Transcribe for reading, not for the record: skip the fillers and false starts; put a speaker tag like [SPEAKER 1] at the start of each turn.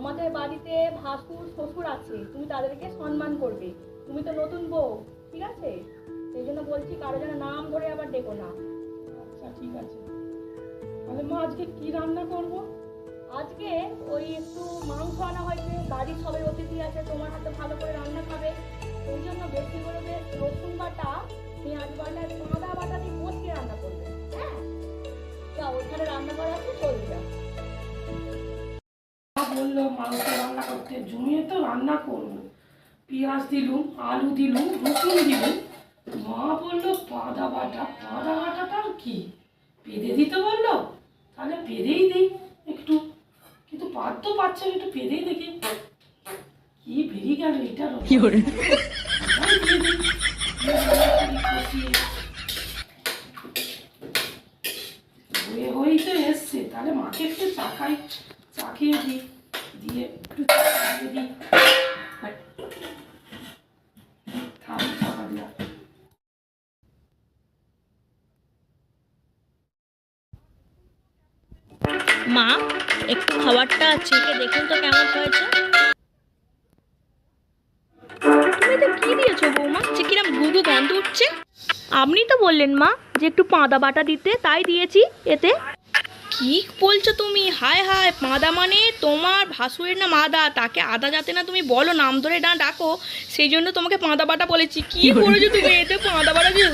[SPEAKER 1] আমাদের বাড়িতে ভাসুর শ্বশুর আছে, তুমি তাদেরকে সম্মান করবে। তুমি তো নতুন বউ, ঠিক আছে? সেই জন্য বলছি কারো যেন নাম ধরে আবার ডেকো না।
[SPEAKER 2] আচ্ছা ঠিক আছে। তাহলে মা আজকে কি রান্না করব?
[SPEAKER 1] আজকে ওই একটু মাংস আনা হয়েছে, বাড়ির সবাই অতিথি আছে, তোমার হাতে ভালো করে রান্না খাবে। ওই জন্য বেশি করে বেশ রসুন বাটা, পেঁয়াজ বাটা, আদা বাটা দিয়ে কষিয়ে রান্না করবে। হ্যাঁ, যা ওইখানে রান্না করা আছে, চলে যাও।
[SPEAKER 2] মা বললো মাংস রান্না করতে, জমিয়ে তো রান্না করব। পেঁয়াজ দিলুম, আলু দিলুম, রসুন দিলুম। মা বললো আদা বাটা। আদা বাটাটা আর কি পেঁদে দিতে বললো, তাহলে পেঁদেই দিই একটু। কিন্তু পাত তো পাচ্ছে না, একটু পেঁদেই দেখি কি বেরিয়ে গেল এটার। হয়ে হয়েই তো এসছে, তাহলে মাকে একটু চাখিয়ে দিই, দিয়ে একটু চাকিয়ে দিই। থাম, চাপা দিলাম।
[SPEAKER 3] মা, একটু খাবারটা চেখে দেখুন তো কেমন হয়েছে। তুমি তো কি দিয়েছো বৌমা, যে কিরম গুগু গন্ধ উঠছে? আপনি তো বললেন মা যে একটু পাঁদা বাটা দিতে, তাই দিয়েছি এতে। কি বলছো তুমি? হায় হায়, পাঁদা মানে তোমার ভাসুরের নাম আদা, তাকে আদা যাতে না তুমি বলো, নাম ধরে না ডাকো, সেই জন্য তোমাকে পাঁদা বাটা বলেছি। কি করেছো তুমি? এতে পাঁদা বাটা দিয়ে